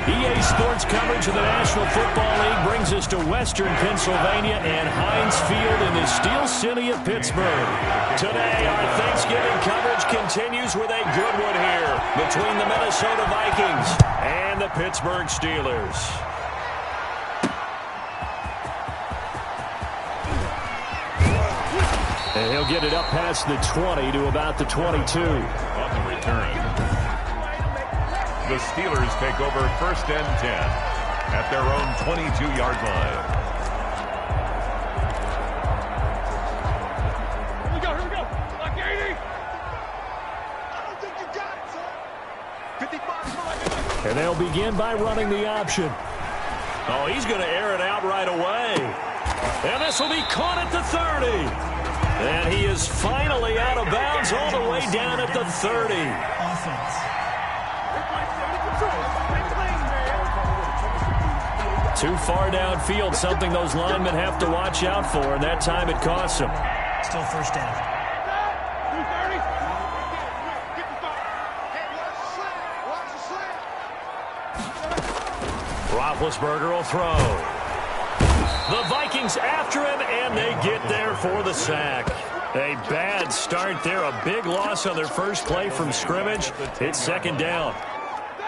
EA Sports coverage of the National Football League brings us to Western Pennsylvania and Heinz Field in the Steel City of Pittsburgh. Today, our Thanksgiving coverage continues with a good one here between the Minnesota Vikings and the Pittsburgh Steelers. And he'll get it up past the 20 to about the 22. On the return, the Steelers take over 1st and 10 at their own 22-yard line. Here we go. Like 80. I don't think you got it, son. 55 for like 80. And they'll begin by running the option. Oh, he's going to air it out right away. And this will be caught at the 30. And he is finally out of bounds all the way down at the 30. Too far downfield, something those linemen have to watch out for, and that time it costs them. Still 1st down. Roethlisberger will throw. The Vikings after him, and they get there for the sack. A bad start there, a big loss on their first play from scrimmage. It's 2nd down.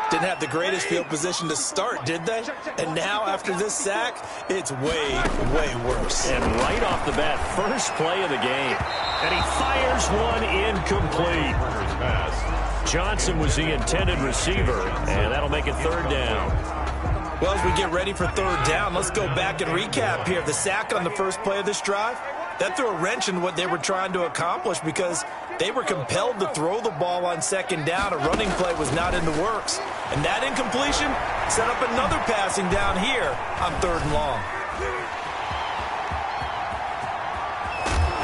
Didn't have the greatest field position to start, did they? And now, after this sack, it's way, way worse. And right off the bat, first play of the game. And he fires one incomplete. Johnson was the intended receiver, and that'll make it 3rd down. Well, as we get ready for 3rd down, let's go back and recap here. The sack on the first play of this drive, that threw a wrench in what they were trying to accomplish because they were compelled to throw the ball on 2nd down. A running play was not in the works. And that incompletion set up another passing down here on 3rd and long.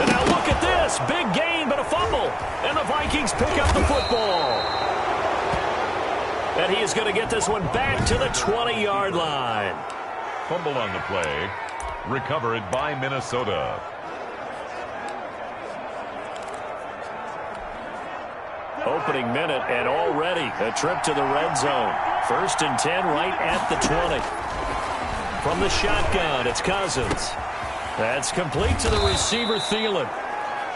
And now look at this. Big gain, but a fumble. And the Vikings pick up the football. And he is going to get this one back to the 20-yard line. Fumble on the play. Recovered by Minnesota. Opening minute, and already a trip to the red zone. 1st and 10 right at the 20. From the shotgun, it's Cousins. That's complete to the receiver, Thielen.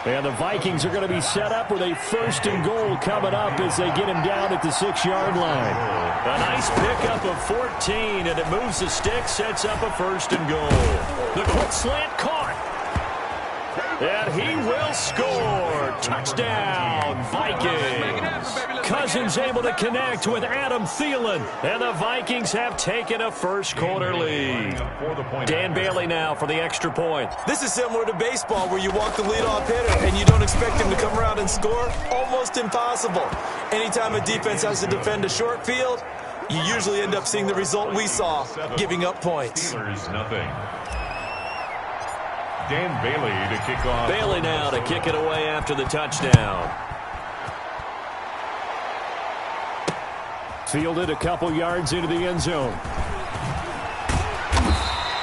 And the Vikings are going to be set up with a 1st and goal coming up as they get him down at the 6-yard line. A nice pickup of 14, and it moves the stick, sets up a 1st and goal. The quick slant caught. And he will score. Touchdown, Vikings. Cousins able to connect with Adam Thielen. And the Vikings have taken a first-quarter lead. Dan Bailey now for the extra point. This is similar to baseball where you walk the leadoff hitter and you don't expect him to come around and score. Almost impossible. Anytime a defense has to defend a short field, you usually end up seeing the result we saw, giving up points. Steelers, nothing. Dan Bailey to kick off. Bailey now to kick it away after the touchdown. Fielded a couple yards into the end zone.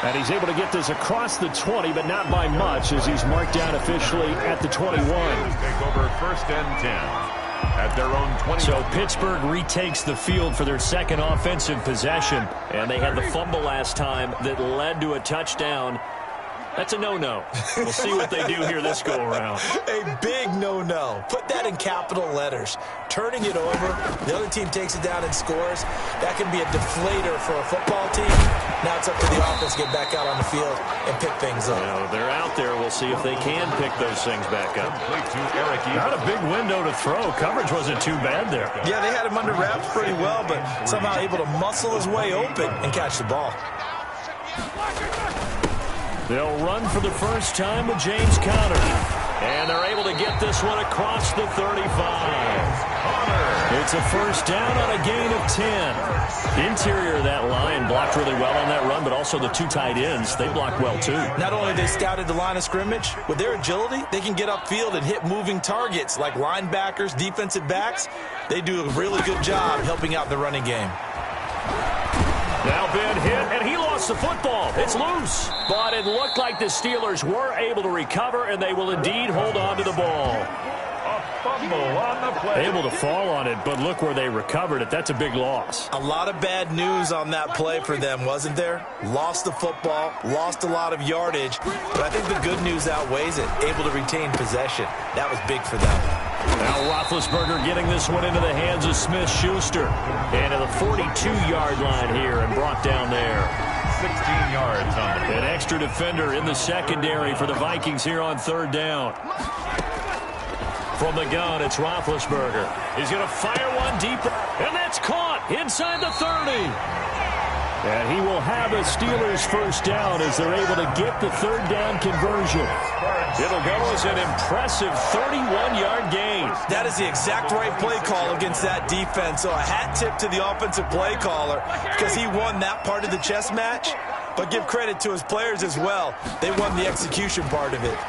And he's able to get this across the 20, but not by much as he's marked down officially at the 21. Take over 1st and 10 at their own 20. So Pittsburgh retakes the field for their 2nd offensive possession. And they had the fumble last time that led to a touchdown. That's a no-no. We'll see what they do here this go-around. A big no-no. Put that in capital letters. Turning it over, the other team takes it down and scores. That can be a deflator for a football team. Now it's up to the offense to get back out on the field and pick things up. They're out there. We'll see if they can pick those things back up. Not a big window to throw. Coverage wasn't too bad there. Yeah, they had him under wraps pretty well, but somehow able to muscle his way open and catch the ball. They'll run for the first time with James Conner. And they're able to get this one across the 35. It's a 1st down on a gain of 10. Interior of that line blocked really well on that run, but also the 2 tight ends, they blocked well too. Not only they scouted the line of scrimmage, with their agility, they can get upfield and hit moving targets like linebackers, defensive backs. They do a really good job helping out the running game. Now Ben hit, and he lost the football. It's loose. But it looked like the Steelers were able to recover, and they will indeed hold on to the ball. Fumble on the play. Able to fall on it, but look where they recovered it. That's a big loss. A lot of bad news on that play for them, wasn't there? Lost the football, lost a lot of yardage, but I think the good news outweighs it. Able to retain possession. That was big for them. Now Roethlisberger getting this one into the hands of Smith-Schuster. And to the 42-yard line here and brought down there. 16 yards on the play. An extra defender in the secondary for the Vikings here on third down. From the gun, it's Roethlisberger. He's going to fire one deeper, and that's caught inside the 30. And he will have a Steelers first down as they're able to get the third down conversion. It'll go as an impressive 31-yard gain. That is the exact right play call against that defense. So a hat tip to the offensive play caller because he won that part of the chess match. But give credit to his players as well. They won the execution part of it.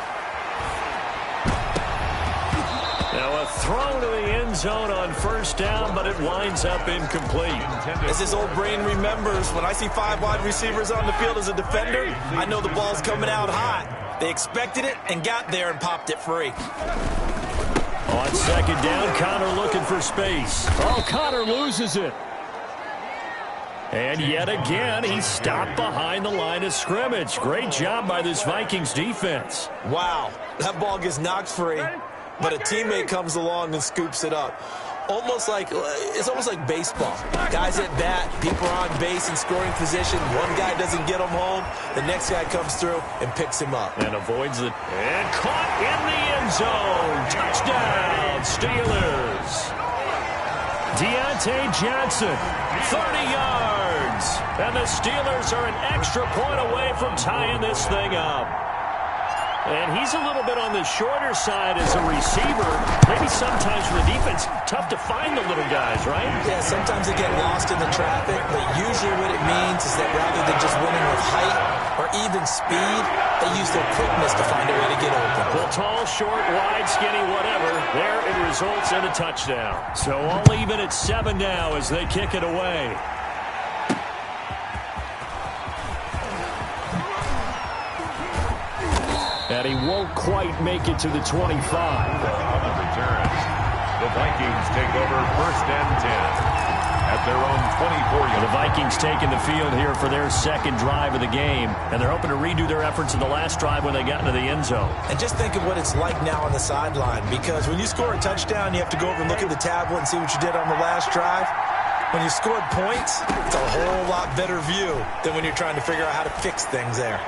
Now a throw to the end zone on first down, but it winds up incomplete. As his old brain remembers, when I see 5 wide receivers on the field as a defender, I know the ball's coming out hot. They expected it and got there and popped it free. On second down, Connor looking for space. Oh, Connor loses it. And yet again, he stopped behind the line of scrimmage. Great job by this Vikings defense. Wow, that ball gets knocked free, but a teammate comes along and scoops it up. It's almost like baseball. Guys at bat, people are on base in scoring position. One guy doesn't get him home. The next guy comes through and picks him up. And avoids it. And caught in the end zone. Touchdown, Steelers. Deontay Johnson, 30 yards. And the Steelers are an extra point away from tying this thing up. And he's a little bit on the shorter side as a receiver. Maybe sometimes for the defense, tough to find the little guys, right? Yeah, sometimes they get lost in the traffic, but usually what it means is that rather than just winning with height or even speed, they use their quickness to find a way to get open. Well, tall, short, wide, skinny, whatever, there it results in a touchdown. So all even at 7 now as they kick it away. And he won't quite make it to the 25. On the returns, the Vikings take over first and 10 at their own 24-yard. The Vikings taking the field here for their second drive of the game, and they're hoping to redo their efforts in the last drive when they got into the end zone. And just think of what it's like now on the sideline, because when you score a touchdown, you have to go over and look at the tablet and see what you did on the last drive. When you scored points, it's a whole lot better view than when you're trying to figure out how to fix things there.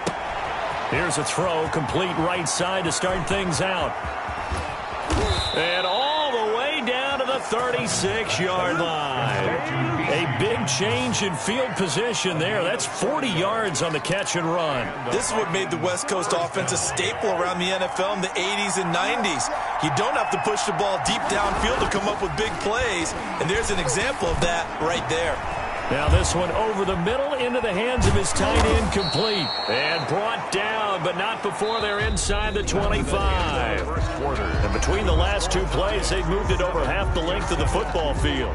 Here's a throw, complete right side to start things out. And all the way down to the 36-yard line. A big change in field position there. That's 40 yards on the catch and run. This is what made the West Coast offense a staple around the NFL in the 80s and 90s. You don't have to push the ball deep downfield to come up with big plays, and there's an example of that right there. Now this one over the middle into the hands of his tight end, complete. And brought down, but not before they're inside the 25. And between the last two plays, they've moved it over half the length of the football field.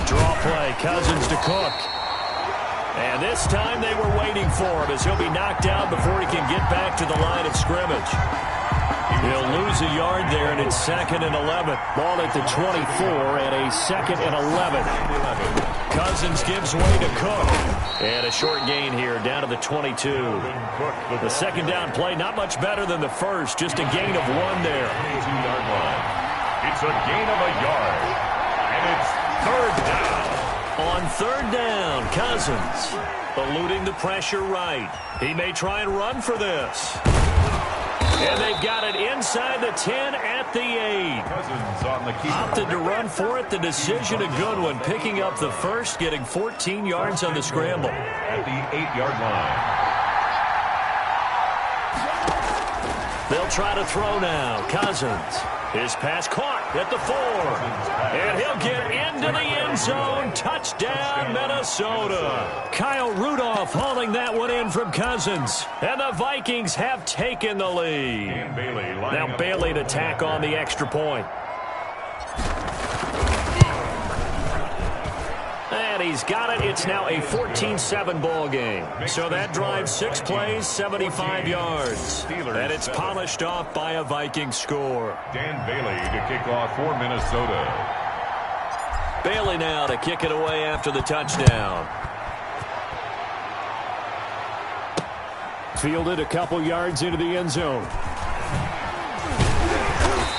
Draw play, Cousins to Cook. And this time they were waiting for him as he'll be knocked out before he can get back to the line of scrimmage. He'll lose a yard there, and it's 2nd and 11. Ball at the 24 and a 2nd and 11. Cousins gives way to Cook. And a short gain here down to the 22. The second down play, not much better than the first, just a gain of 1 there. 22-yard line. It's a gain of a yard. And it's third down. On third down, Cousins eluding the pressure right. He may try and run for this. And they've got it inside the 10 at the 8. Cousins on the keeper. Opted to run for it. The decision a good one. Picking up the first, getting 14 yards on the scramble. At the 8-yard line. They'll try to throw now. Cousins. His pass caught at the 4. And he'll get into the end zone. Touchdown, Minnesota. Kyle Rudolph hauling that one in from Cousins. And the Vikings have taken the lead. Now Bailey to tack on the extra point. And he's got it. It's now a 14-7 ball game. So that drive, 6 plays, 75 yards. And it's polished off by a Viking score. Dan Bailey to kick off for Minnesota. Bailey now to kick it away after the touchdown. Fielded a couple yards into the end zone.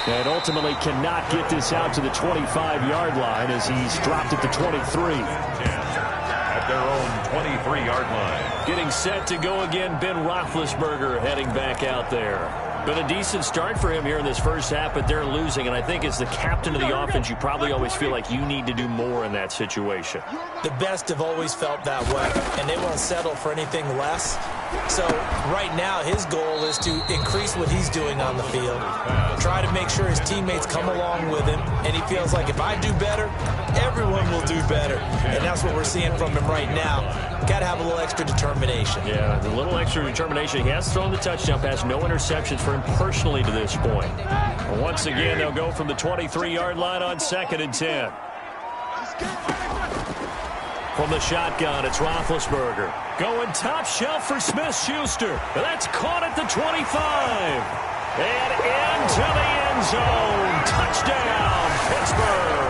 And ultimately cannot get this out to the 25-yard line as he's dropped it to 23. At their own 23-yard line. Getting set to go again, Ben Roethlisberger heading back out there. Been a decent start for him here in this first half, but they're losing. And I think as the captain of the offense, you probably always feel like you need to do more in that situation. The best have always felt that way, and they won't settle for anything less. So right now his goal is to increase what he's doing on the field, try to make sure his teammates come along with him, and he feels like if I do better, everyone will do better. And that's what we're seeing from him right now. Got to have a little extra determination. Yeah, the little extra determination. He has thrown the touchdown pass, no interceptions for him personally to this point. And once again, they'll go from the 23-yard line on 2nd and 10. From the shotgun, it's Roethlisberger. Going top shelf for Smith-Schuster. That's caught at the 25. And into the end zone. Touchdown, Pittsburgh.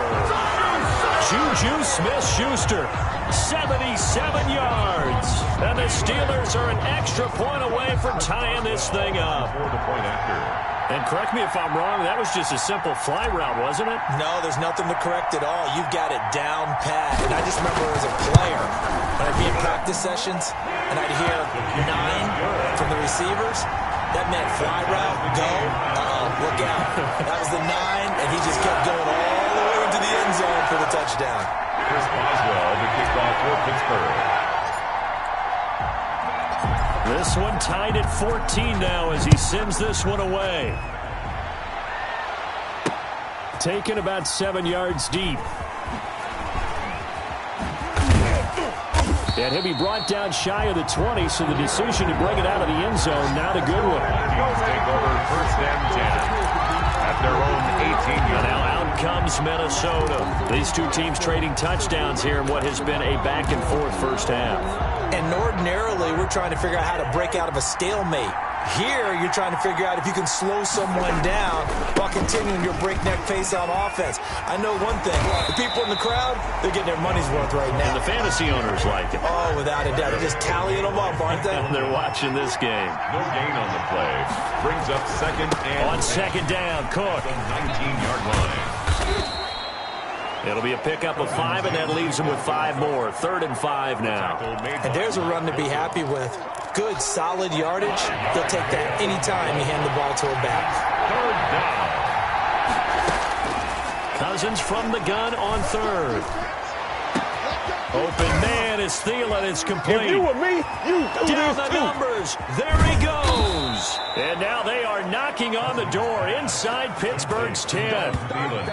Juju Smith-Schuster, 77 yards. And the Steelers are an extra point away from tying this thing up. For the point after. And correct me if I'm wrong, that was just a simple fly route, wasn't it? No, there's nothing to correct at all. You've got it down pat. And I just remember as a player, when I'd be in practice sessions, and I'd hear 9 from the receivers, that meant fly route, go, look out. That was the 9, and he just kept going all the way into the end zone for the touchdown. Chris Boswell to kick off for Pittsburgh. This one tied at 14 now as he sends this one away. Taken about 7 yards deep. And he'll be brought down shy of the 20, so the decision to bring it out of the end zone, not a good one. Vikings take over 1st and 10 at their own 18-yard line. Now out comes Minnesota. These two teams trading touchdowns here in what has been a back-and-forth first half. And ordinarily, we're trying to figure out how to break out of a stalemate. Here, you're trying to figure out if you can slow someone down while continuing your breakneck pace on offense. I know one thing. The people in the crowd, they're getting their money's worth right now. And the fantasy owners like it. Oh, without a doubt. They're just tallying them up, aren't they? They're watching this game. No gain on the play. Brings up 2nd and On 2nd down, Cook. 19-yard line. It'll be a pickup of 5, and that leaves them with 5 more. 3rd and 5 now. And there's a run to be happy with. Good, solid yardage. They'll take that any time you hand the ball to a back. 3rd down. Cousins from the gun on 3rd. Open man is Thielen. It's complete. If you were me, you do Down this the too. numbers. There he goes. And now they are knocking on the door inside Pittsburgh's 10.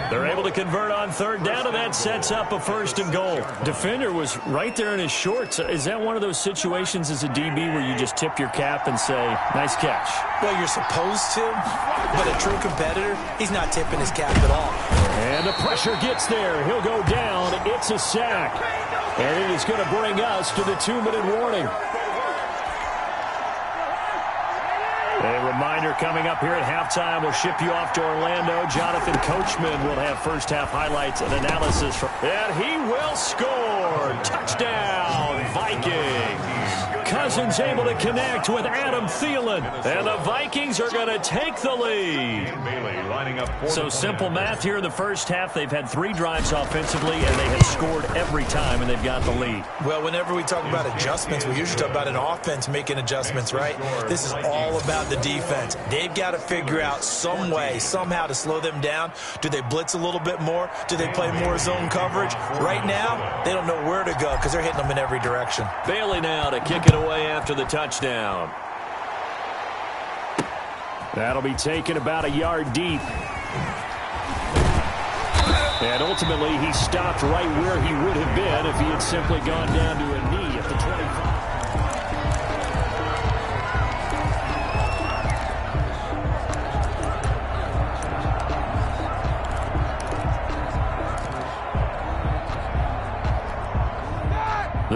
They're able to convert on 3rd down, and that sets up a 1st and goal. Defender was right there in his shorts. Is that one of those situations as a DB where you just tip your cap and say, nice catch? Well, you're supposed to, but a true competitor, he's not tipping his cap at all. And the pressure gets there. He'll go down. It's a sack. And it is going to bring us to the 2-minute warning. A reminder coming up here at halftime. We'll ship you off to Orlando. Jonathan Coachman will have first-half highlights and analysis. And he will score. Touchdown, Vikings. Cousins able to connect with Adam Thielen. And the Vikings are going to take the lead. Bailey lining up for So the simple point. math here in the first half. They've had 3 drives offensively, and they have scored every time, and they've got the lead. Well, whenever we talk about adjustments, we usually talk about an offense making adjustments, right? This is all about the defense. They've got to figure out some way, somehow to slow them down. Do they blitz a little bit more? Do they play more zone coverage? Right now, they don't know where to go because they're hitting them in every direction. Bailey now to kick it away after the touchdown. That'll be taken about a yard deep. And ultimately, he stopped right where he would have been if he had simply gone down to a knee at the 25.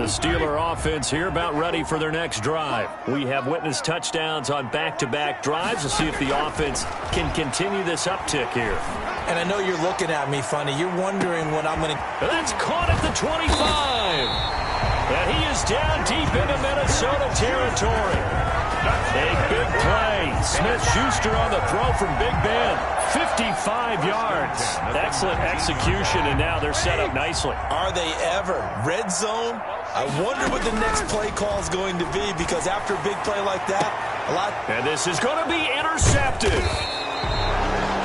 The Steeler offense here about ready for their next drive. We have witnessed touchdowns on back-to-back drives to see if the offense can continue this uptick here. And I know you're looking at me funny. You're wondering when I'm going to... That's caught at the 25. And he is down deep into Minnesota territory. A big play. Smith-Schuster on the throw from Big Ben. 55 yards. Excellent execution, and now they're set up nicely. Are they ever? Red zone? I wonder what the next play call is going to be, because after a big play like that, a lot... And this is going to be intercepted.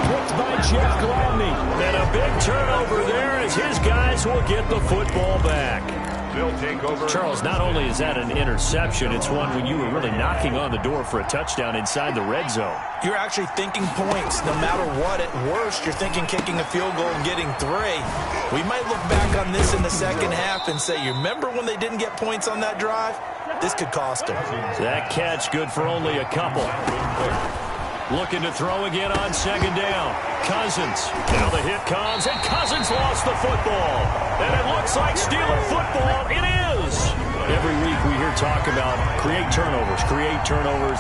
Picked by Jeff Gladney. And a big turnover there as his guys will get the football back. They'll take over. Charles, not only is that an interception, it's one when you were really knocking on the door for a touchdown inside the red zone. You're actually thinking points. No matter what, at worst, you're thinking kicking a field goal and getting 3. We might look back on this in the second half and say, you remember when they didn't get points on that drive? This could cost them. That catch good for only a couple. Looking to throw again on second down. Cousins. Now the hit comes, and Cousins lost the football. And it looks like Steeler football. It is. Every week we hear talk about create turnovers.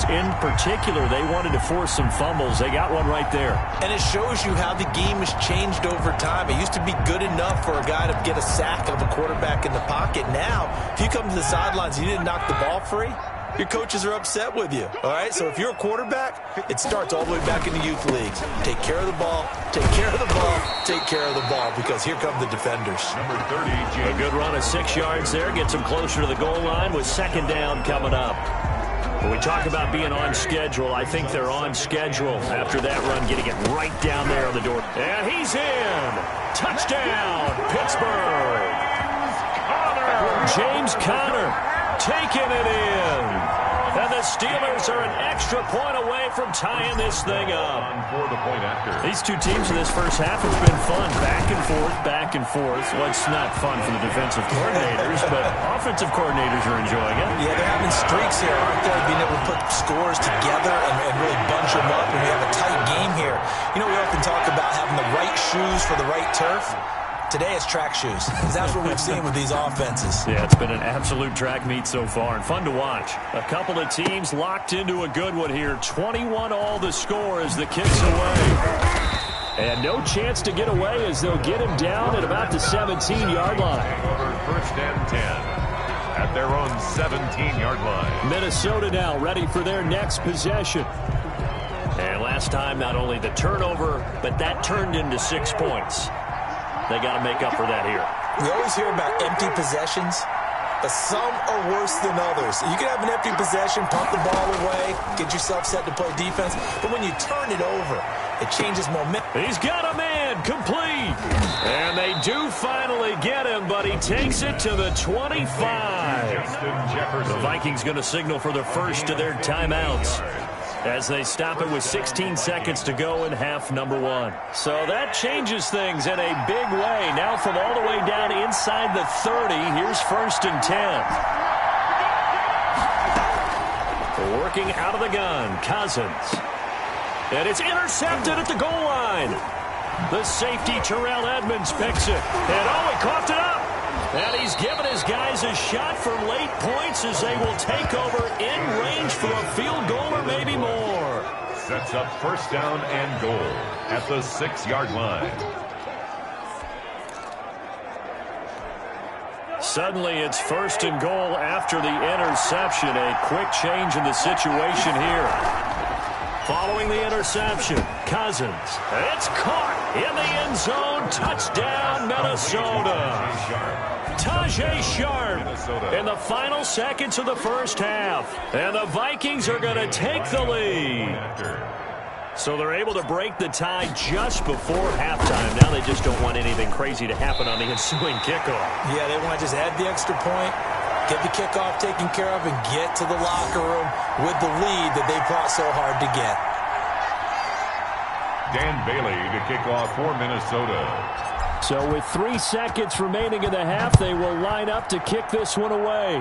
In particular, they wanted to force some fumbles. They got one right there. And it shows you how the game has changed over time. It used to be good enough for a guy to get a sack of a quarterback in the pocket. Now, if you come to the sidelines and you didn't knock the ball free, your coaches are upset with you, all right? So if you're a quarterback, it starts all the way back in the youth leagues. Take care of the ball, take care of the ball, take care of the ball, because here come the defenders. Number 30, A good run of 6 yards there, gets them closer to the goal line with second down coming up. When we talk about being on schedule, I think they're on schedule after that run, getting it right down there on the door. And he's in. Touchdown, Pittsburgh. James Conner taking it in. And the Steelers are an extra point away from tying this thing up. for the point after. These two teams in this first half, it's been fun. Back and forth, back and forth. Well, it's not fun for the defensive coordinators, but offensive coordinators are enjoying it. Yeah, they're having streaks here, aren't they? Being able to put scores together and really bunch them up. And we have a tight game here. You know, we often talk about having the right shoes for the right turf. Today it's track shoes, because that's what we've seen with these offenses. Yeah, it's been an absolute track meet so far, and fun to watch. A couple of teams locked into a good one here. 21 all the score as the kick's away. And no chance to get away as they'll get him down at about the 17-yard line. First and 10 at their own 17-yard line. Minnesota now ready for their next possession. And last time, not only the turnover, but that turned into 6 points. They got to make up for that here. We always hear about empty possessions, but some are worse than others. You can have an empty possession, pump the ball away, get yourself set to play defense, but when you turn it over, it changes momentum. He's got a man, complete. And they do finally get him, but he takes it to the 25. The Vikings going to signal for the first of their timeouts as they stop it with 16 seconds to go in half number 1. So that changes things in a big way. Now from all the way down inside the 30, here's first and 10. Working out of the gun, Cousins. And it's intercepted at the goal line. The safety, Terrell Edmonds, picks it. And he coughed it up. And he's given his guys a shot for late points as they will take over in range for a field goal or maybe more. Sets up first down and goal at the 6-yard line. Suddenly it's first and goal after the interception. A quick change in the situation here. Following the interception, Cousins. It's caught in the end zone. Touchdown, Minnesota. Tajay Sharp in the final seconds of the first half. And the Vikings are going to take the lead. So they're able to break the tie just before halftime. Now they just don't want anything crazy to happen on the ensuing kickoff. Yeah, they want to just add the extra point, get the kickoff taken care of, and get to the locker room with the lead that they fought so hard to get. Dan Bailey to kick off for Minnesota. So with 3 seconds remaining in the half, they will line up to kick this one away.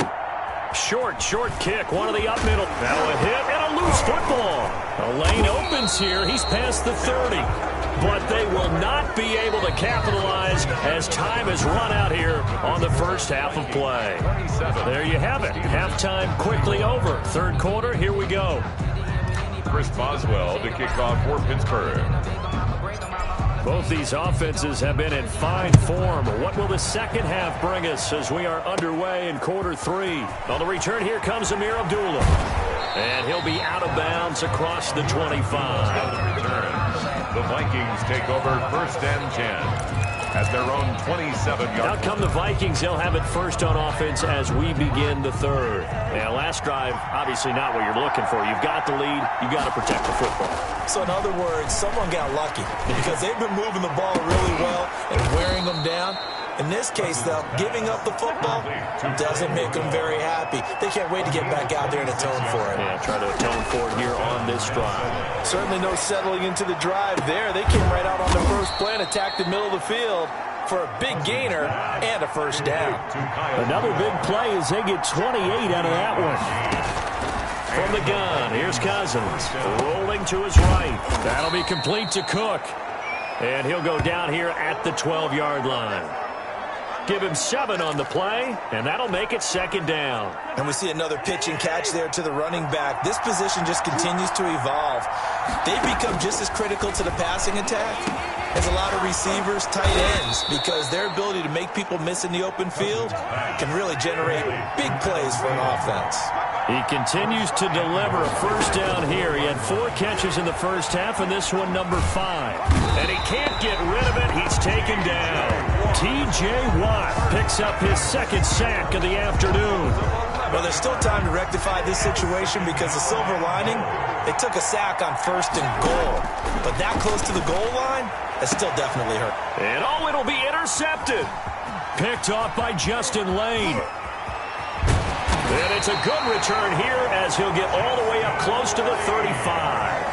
Short kick, one of the up middle. Now a hit and a loose football. A lane opens here. He's past the 30. but they will not be able to capitalize as time has run out here on the first half of play. There you have it. Halftime quickly over. Third quarter, here we go. Chris Boswell to kick off for Pittsburgh. Both these offenses have been in fine form. What will the second half bring us as we are underway in quarter three? On the return, here comes Amir Abdullah. And he'll be out of bounds across the 25. The Vikings take over first and 10 at their own 27-yard. Out come the Vikings. They'll have it first on offense as we begin the third. Now, last drive, obviously not what you're looking for. You've got the lead. You've got to protect the football. So, in other words, someone got lucky because they've been moving the ball really well and wearing them down. In this case, though, giving up the football doesn't make them very happy. They can't wait to get back out there and atone for it. Yeah, try to atone for it here on this drive. Certainly no settling into the drive there. They came right out on the first play and attacked the middle of the field for a big gainer and a first down. Another big play as they get 28 out of that one. From the gun, here's Cousins. Rolling to his right. That'll be complete to Cook. And he'll go down here at the 12-yard line. Give him 7 on the play, and that'll make it second down. And we see another pitch and catch there to the running back. This position just continues to evolve. They've become just as critical to the passing attack as a lot of receivers, tight ends, because their ability to make people miss in the open field can really generate big plays for an offense. He continues to deliver a first down here. He had 4 catches in the first half, and this one number 5. And he can't get rid of it. He's taken down. T.J. Watt picks up his second sack of the afternoon. Well, there's still time to rectify this situation because the silver lining, they took a sack on first and goal. But that close to the goal line, that still definitely hurt. And it'll be intercepted. Picked off by Justin Lane. And it's a good return here as he'll get all the way up close to the 35.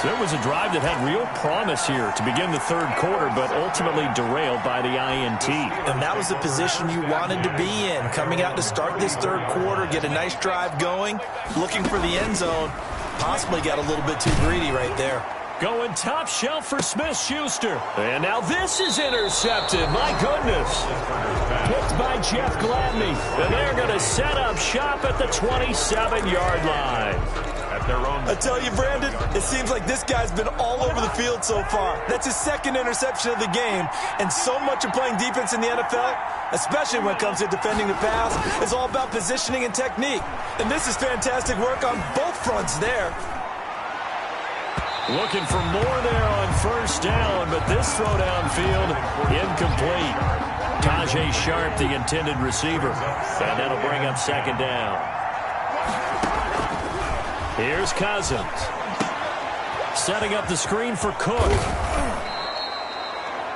So it was a drive that had real promise here to begin the third quarter, but ultimately derailed by the INT. And that was the position you wanted to be in. Coming out to start this third quarter, get a nice drive going, looking for the end zone. Possibly got a little bit too greedy right there. Going top shelf for Smith-Schuster. And now this is intercepted. My goodness. Picked by Jeff Gladney. And they're going to set up shop at the 27-yard line. I tell you, Brandon, it seems like this guy's been all over the field so far. That's his second interception of the game. And so much of playing defense in the NFL, especially when it comes to defending the pass, is all about positioning and technique. And this is fantastic work on both fronts there. Looking for more there on first down, but this throw downfield incomplete. Tajay Sharp, the intended receiver. And that'll bring up second down. Here's Cousins. Setting up the screen for Cook.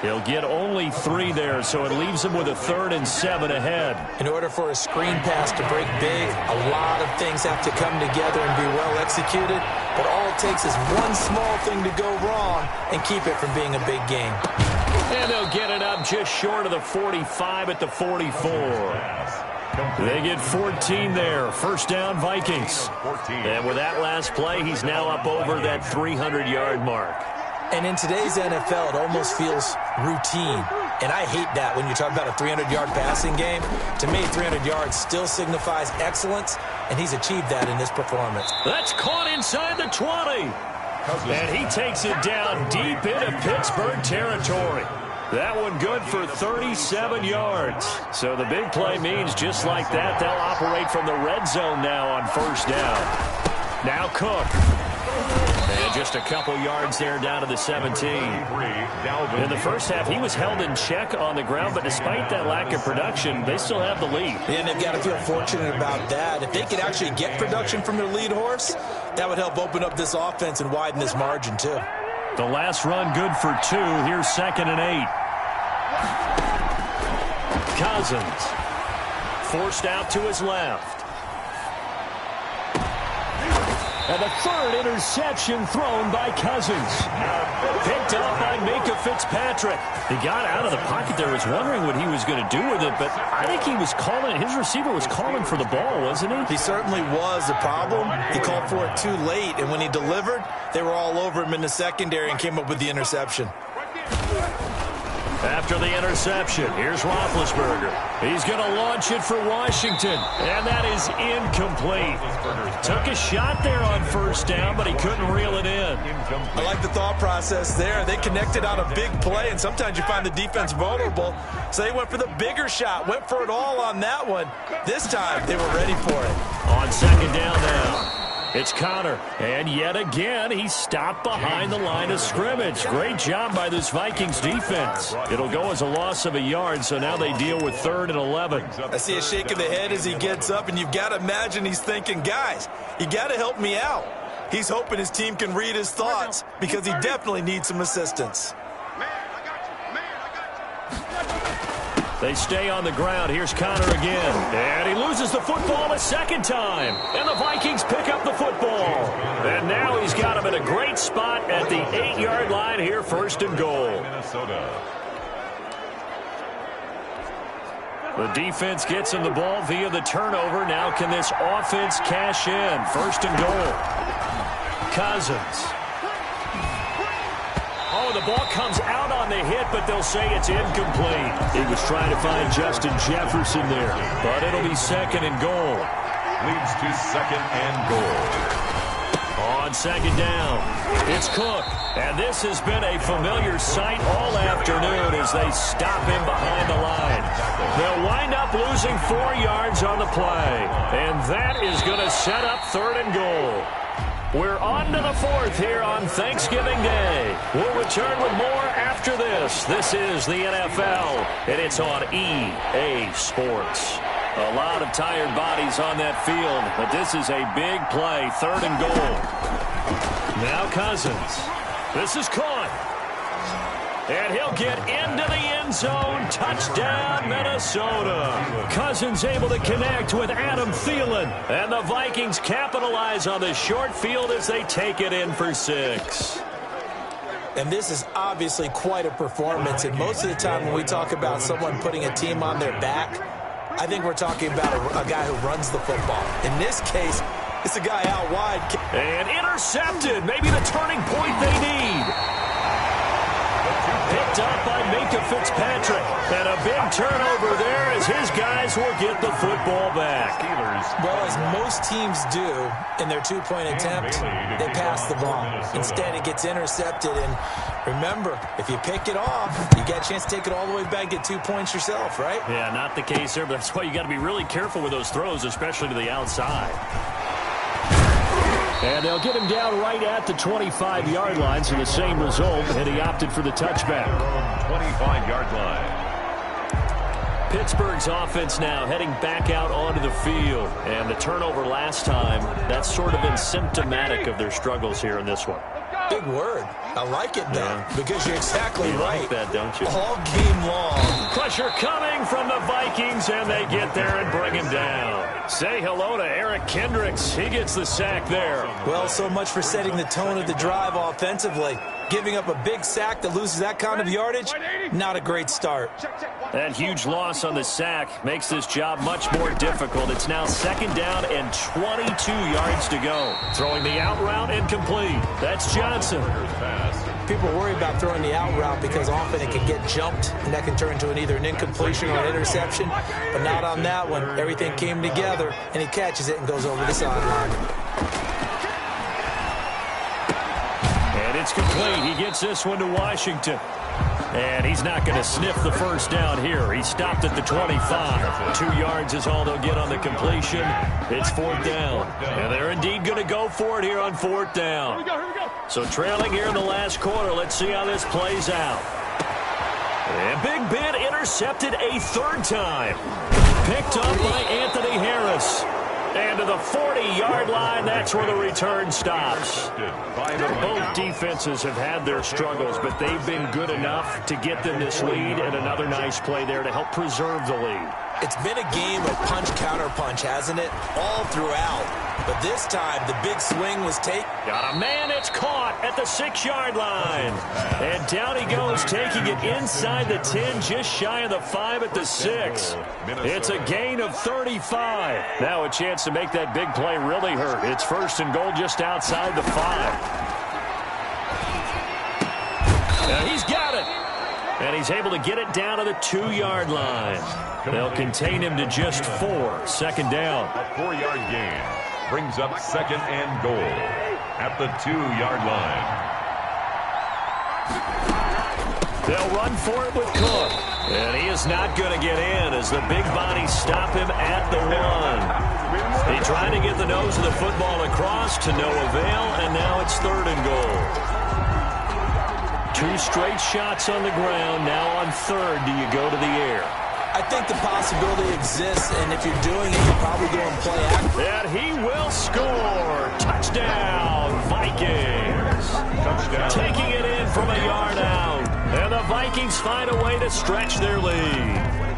He'll get only 3 there, so it leaves him with a 3rd and 7 ahead. In order for a screen pass to break big, a lot of things have to come together and be well executed. But all it takes is one small thing to go wrong and keep it from being a big game. And they'll get it up just short of the 45 at the 44. They get 14 there. First down, Vikings. And with that last play, he's now up over that 300-yard mark. And in today's NFL, it almost feels routine. And I hate that when you talk about a 300-yard passing game. To me, 300 yards still signifies excellence, and he's achieved that in this performance. That's caught inside the 20. And he takes it down deep into Pittsburgh territory. That one good for 37 yards. So the big play means just like that, they'll operate from the red zone now on first down. Now Cook. And just a couple yards there down to the 17. In the first half, he was held in check on the ground, but despite that lack of production, they still have the lead. And they've got to feel fortunate about that. If they could actually get production from their lead horse, that would help open up this offense and widen this margin too. The last run good for 2. Here's 2nd and 8. Cousins forced out to his left. And the third interception thrown by Cousins. Picked up by Minka Fitzpatrick. He got out of the pocket there, was wondering what he was going to do with it, but I think he was calling, his receiver was calling for the ball, wasn't he? He certainly was. The problem, he called for it too late, and when he delivered, they were all over him in the secondary and came up with the interception. After the interception, here's Roethlisberger. He's going to launch it for Washington, and that is incomplete. Took a shot there on first down, but he couldn't reel it in. I like the thought process there. They connected on a big play, and sometimes you find the defense vulnerable, so they went for the bigger shot, went for it all on that one. This time, they were ready for it. On second down now. It's Connor, and yet again, he stopped behind the line of scrimmage. Great job by this Vikings defense. It'll go as a loss of a yard, so now they deal with 3rd and 11. I see a shake of the head as he gets up, and you've got to imagine he's thinking, guys, you got to help me out. He's hoping his team can read his thoughts because he definitely needs some assistance. They stay on the ground. Here's Connor again. And he loses the football a second time. And the Vikings pick up the football. And now he's got him in a great spot at the 8-yard line here, 1st and goal. The defense gets him the ball via the turnover. Now can this offense cash in? 1st and goal. Cousins. Oh, the ball comes out on the hit, but they'll say it's incomplete. He was trying to find Justin Jefferson there, but it'll be 2nd and goal. Leads to 2nd and goal. On second down, it's Cook. And this has been a familiar sight all afternoon as they stop him behind the line. They'll wind up losing 4 yards on the play. And that is going to set up 3rd and goal. We're on to the 4th here on Thanksgiving Day. We'll return with more after this. This is the NFL, and it's on EA Sports. A lot of tired bodies on that field, but this is a big play, 3rd and goal. Now Cousins. This is caught. And he'll get into the end zone. Touchdown, Minnesota. Cousins able to connect with Adam Thielen. And the Vikings capitalize on the short field as they take it in for 6. And this is obviously quite a performance. And most of the time when we talk about someone putting a team on their back, I think we're talking about a guy who runs the football. In this case, it's a guy out wide. And intercepted. Maybe the turning point they need. Picked up by Minka Fitzpatrick. And a big turnover there as his guys will get the football back. Well, as most teams do in their 2-point attempt, they pass the ball. Instead, it gets intercepted. And remember, if you pick it off, you get a chance to take it all the way back, get 2 points yourself, right? Yeah, not the case there, but that's why you got to be really careful with those throws, especially to the outside. And they'll get him down right at the 25-yard line, so the same result, and he opted for the touchback. 25-yard line. Pittsburgh's offense now heading back out onto the field. And the turnover last time, that's sort of been symptomatic of their struggles here in this one. Big word. I like it now because you're exactly right. You like that, don't you? All game long. Pressure coming from the Vikings, and they get there and bring him down. Say hello to Eric Kendricks. He gets the sack there. Well, so much for setting the tone of the drive offensively. Giving up a big sack that loses that kind of yardage, not a great start. That huge loss on the sack makes this job much more difficult. It's now 2nd down and 22 yards to go. Throwing the out route incomplete. That's Johnson. People worry about throwing the out route because often it can get jumped, and that can turn into either an incompletion or an interception. But not on that one. Everything came together, and he catches it and goes over the sideline. And it's complete. He gets this one to Washington. And he's not going to sniff the first down here. He stopped at the 25. 2 yards is all they'll get on the completion. It's 4th down. And they're indeed going to go for it here on 4th down. So trailing here in the last quarter. Let's see how this plays out. And Big Ben intercepted a 3rd time. Picked up by Anthony Harris. And to the 40-yard line, that's where the return stops. Both defenses have had their struggles, but they've been good enough to get them this lead, and another nice play there to help preserve the lead. It's been a game of punch-counter-punch, hasn't it? All throughout. But this time, the big swing was taken. Got a man, it's caught at the 6-yard line. And down he goes, taking it inside the 10, just shy of the 5 at the 6. It's a gain of 35. Now a chance to make that big play really hurt. It's 1st and goal just outside the 5. And he's got it. And he's able to get it down to the 2-yard line. They'll contain him to just 4. 2nd down. A 4-yard gain brings up 2nd and goal at the 2-yard line. They'll run for it with Cook. And he is not going to get in as the big bodies stop him at the 1. He tried to get the nose of the football across to no avail, and now it's 3rd and goal. 2 straight shots on the ground. Now on 3rd, do you go to the air? I think the possibility exists, and if you're doing it, you're probably going to play action. And he will score. Touchdown, Vikings. Touchdown. Taking it in from a yard out. And the Vikings find a way to stretch their lead.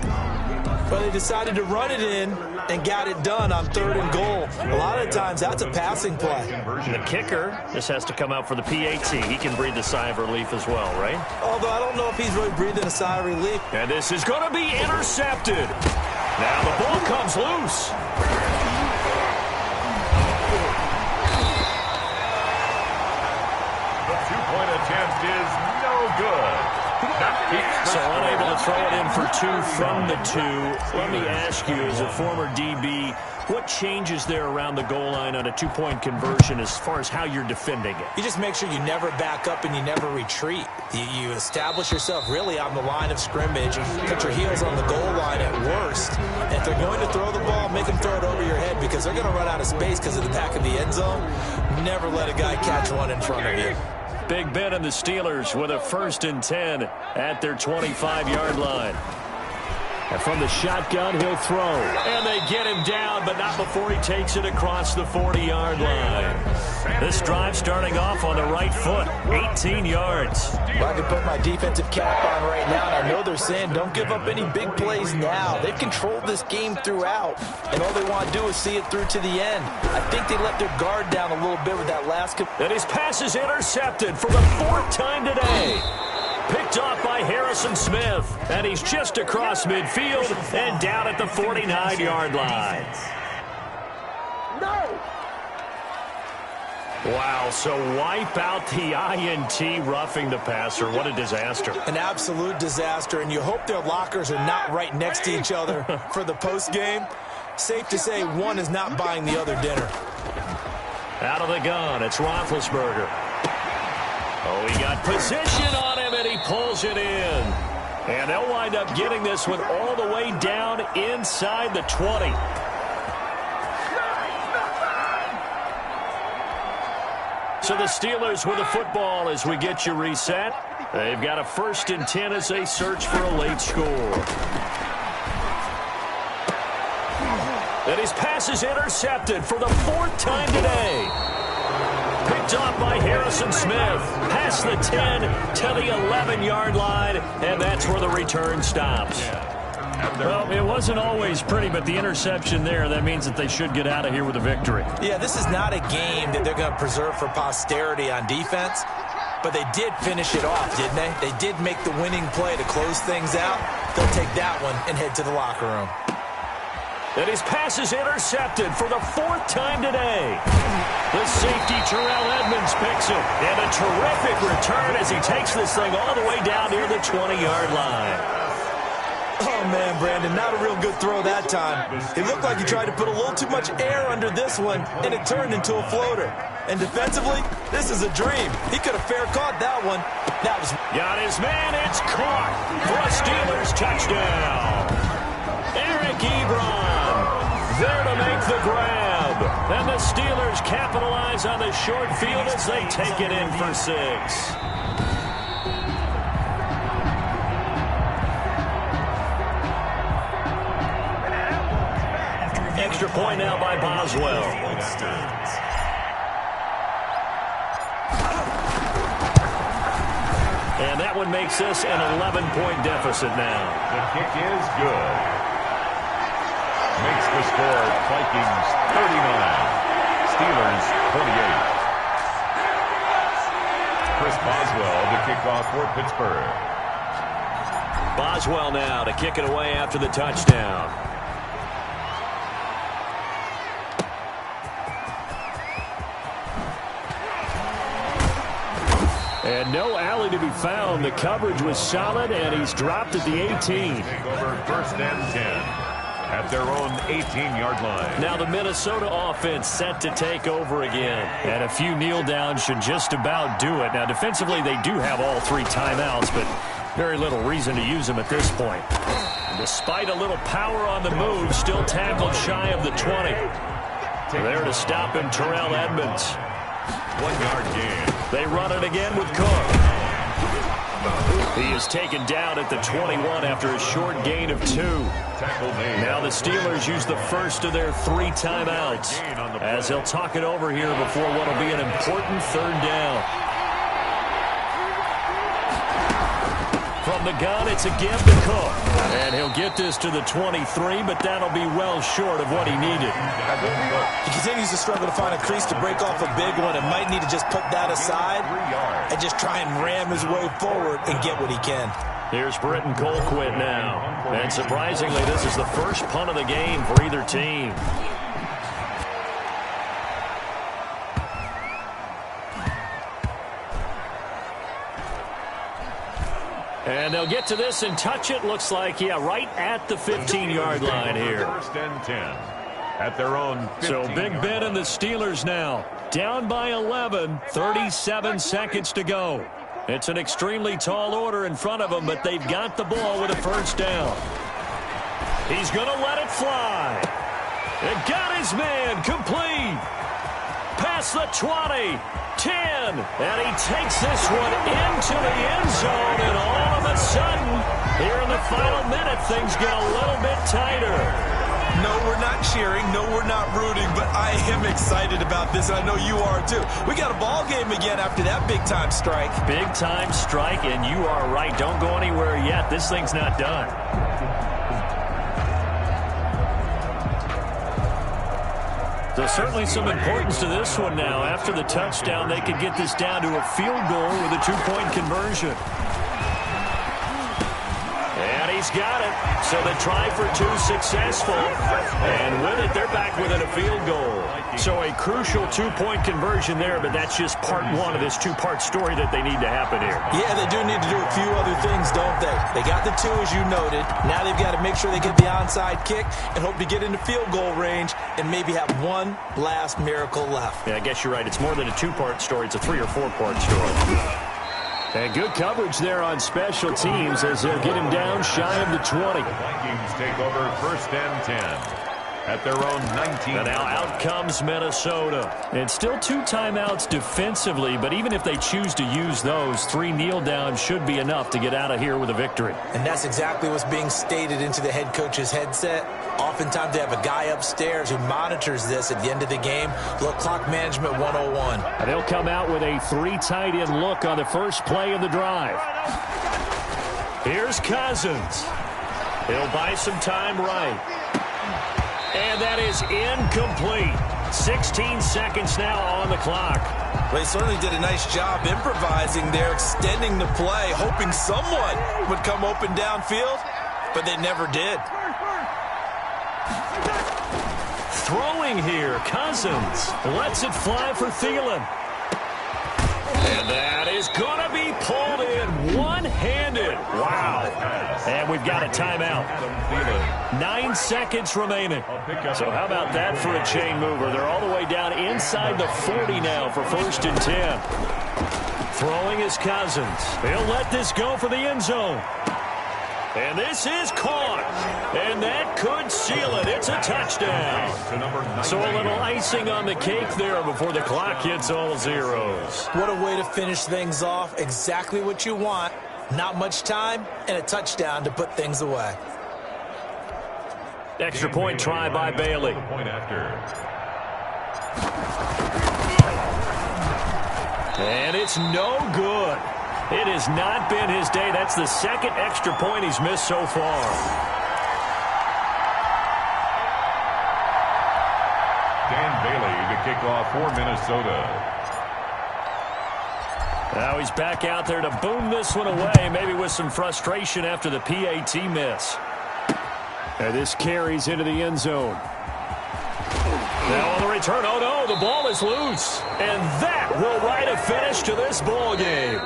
But they decided to run it in and got it done on 3rd and goal. A lot of times, that's a passing play. The kicker just has to come out for the PAT. He can breathe a sigh of relief as well, right? Although I don't know if he's really breathing a sigh of relief. And this is going to be intercepted. Now the ball comes loose. The 2-point attempt is no good. So unable to throw it in for 2 from the 2. Let me ask you, as a former DB, what changes there around the goal line on a 2-point conversion as far as how you're defending it? You just make sure you never back up and you never retreat. You establish yourself really on the line of scrimmage, put your heels on the goal line at worst. And if they're going to throw the ball, make them throw it over your head because they're going to run out of space because of the back of the end zone. Never let a guy catch one in front of you. Big Ben and the Steelers with a 1st and 10 at their 25-yard line. And from the shotgun, he'll throw. And they get him down, but not before he takes it across the 40-yard line. This drive starting off on the right foot, 18 yards. Well, I could put my defensive cap on right now, and I know they're saying don't give up any big plays now. They've controlled this game throughout, and all they want to do is see it through to the end. I think they let their guard down a little bit with that last. And his pass is intercepted for the 4th time today. Picked off by Harrison Smith. And he's just across midfield and down at the 49-yard line. No! Wow, so wipe out the INT roughing the passer. What a disaster. An absolute disaster, and you hope their lockers are not right next to each other for the postgame. Safe to say one is not buying the other dinner. Out of the gun, it's Roethlisberger. Oh, he got position on him, and he pulls it in. And they'll wind up getting this one all the way down inside the 20. So the Steelers with the football as we get you reset. They've got a 1st and 10 as they search for a late score. And his pass is intercepted for the 4th time today. Picked off by Harrison Smith. Past the 10 to the 11-yard line, and that's where the return stops. Well, it wasn't always pretty, but the interception there, that means that they should get out of here with a victory. Yeah, this is not a game that they're going to preserve for posterity on defense, but they did finish it off, didn't they? They did make the winning play to close things out. They'll take that one and head to the locker room. And his pass is intercepted for the 4th time today. The safety, Terrell Edmonds, picks him. And a terrific return as he takes this thing all the way down near the 20-yard line. Oh, man, Brandon, not a real good throw that time. It looked like he tried to put a little too much air under this one, and it turned into a floater. And defensively, this is a dream. He could have fair caught that one. That was... Got his man, it's caught for a Steelers touchdown. Eric Ebron there to make the grab. And the Steelers capitalize on the short field as they take it in for 6. Extra point now by Boswell. And that one makes this an 11-point deficit now. The kick is good. Makes the score Vikings 39 Steelers 28. Chris Boswell to kick off for Pittsburgh. Boswell now to kick it away after the touchdown. And no alley to be found. The coverage was solid, and he's dropped at the 18. Take over 1st and 10 at their own 18-yard line. Now the Minnesota offense set to take over again. And a few kneel downs should just about do it. Now defensively they do have all 3 timeouts, but very little reason to use them at this point. And despite a little power on the move, still tackled shy of the 20. There to stop him, Terrell Edmonds. 1-yard gain. They run it again with Cook. He is taken down at the 21 after a short gain of 2. Now the Steelers use the first of their 3 timeouts as they'll talk it over here before what will be an important 3rd down. From the gun, it's a give to Cook. And he'll get this to the 23, but that'll be well short of what he needed. He continues to struggle to find a crease to break off a big one and might need to just put that aside and just try and ram his way forward and get what he can. Here's Britton Colquitt now. And surprisingly, this is the first punt of the game for either team. And they'll get to this and touch it. Looks like, yeah, right at the 15-yard line here. 1st and 10 at their own 15. So Big Ben and the Steelers now down by 11, 37 seconds to go. It's an extremely tall order in front of them, but they've got the ball with a 1st down. He's going to let it fly. It got his man complete. Past the 20, 10, and he takes this one into the end zone, and all of a sudden, here in the final minute, things get a little bit tighter. No, we're not cheering. No, we're not rooting, but I am excited about this, and I know you are too. We got a ball game again after that big-time strike. Big-time strike, and you are right. Don't go anywhere yet. This thing's not done. There's certainly some importance to this one now. After the touchdown, they could get this down to a field goal with a 2-point conversion. And he's got it. So they try for 2 successful. And with it, they're back within a field goal. So a crucial 2-point conversion there, but that's just part 1 of this 2-part story that they need to happen here. Yeah, they do need to do a few other things, don't they? They got the 2, as you noted. Now they've got to make sure they get the onside kick and hope to get into field goal range and maybe have one last miracle left. Yeah, I guess you're right. It's more than a 2-part story. It's a 3- or 4-part story. And good coverage there on special teams as they'll get him down shy of the 20. Vikings take over 1st and 10 at their own 19. And now out comes Minnesota. And still 2 timeouts defensively, but even if they choose to use those, 3 kneel downs should be enough to get out of here with a victory. And that's exactly what's being stated into the head coach's headset. Oftentimes they have a guy upstairs who monitors this at the end of the game. Look, clock management 101. And they'll come out with a 3 tight end look on the first play of the drive. Here's Cousins. He'll buy some time right. And that is incomplete. 16 seconds now on the clock. Well, they certainly did a nice job improvising there, extending the play, hoping someone would come open downfield, but they never did. Throwing here, Cousins lets it fly for Thielen. And that is going to be pulled in one-handed. Wow. And we've got a timeout. 9 seconds remaining. So how about that for a chain mover? They're all the way down inside the 40 now for 1st and 10. Throwing is Cousins. He'll let this go for the end zone. And this is caught. And that could seal it. It's a touchdown. So a little icing on the cake there before the clock hits all zeros. What a way to finish things off. Exactly what you want. Not much time and a touchdown to put things away. Extra point try by Bailey. And it's no good. It has not been his day. That's the 2nd extra point he's missed so far. Dan Bailey to kick kickoff for Minnesota. Now he's back out there to boom this one away, maybe with some frustration after the PAT miss. And this carries into the end zone. Now on the return, oh no, the ball is loose. And that will write a finish to this ball game.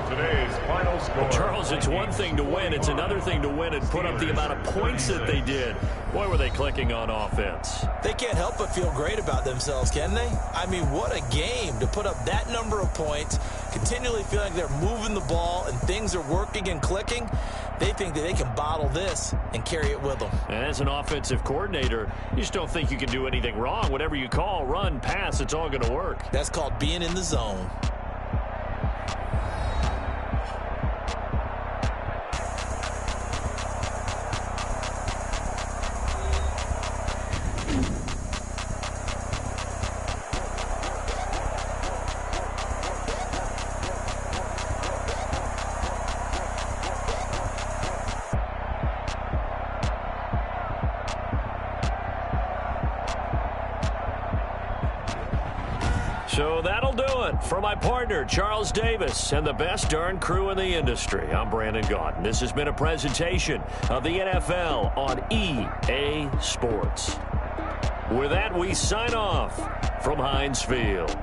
Today's final score. Charles, it's one thing to win. It's another thing to win and put up the amount of points that they did. Boy, were they clicking on offense. They can't help but feel great about themselves, can they? I mean, what a game to put up that number of points, continually feeling like they're moving the ball and things are working and clicking. They think that they can bottle this and carry it with them. And as an offensive coordinator, you just don't think you can do anything wrong. Whatever you call, run, pass, it's all going to work. That's called being in the zone. So that'll do it for my partner, Charles Davis, and the best darn crew in the industry. I'm Brandon Gaudin. This has been a presentation of the NFL on EA Sports. With that, we sign off from Heinz Field.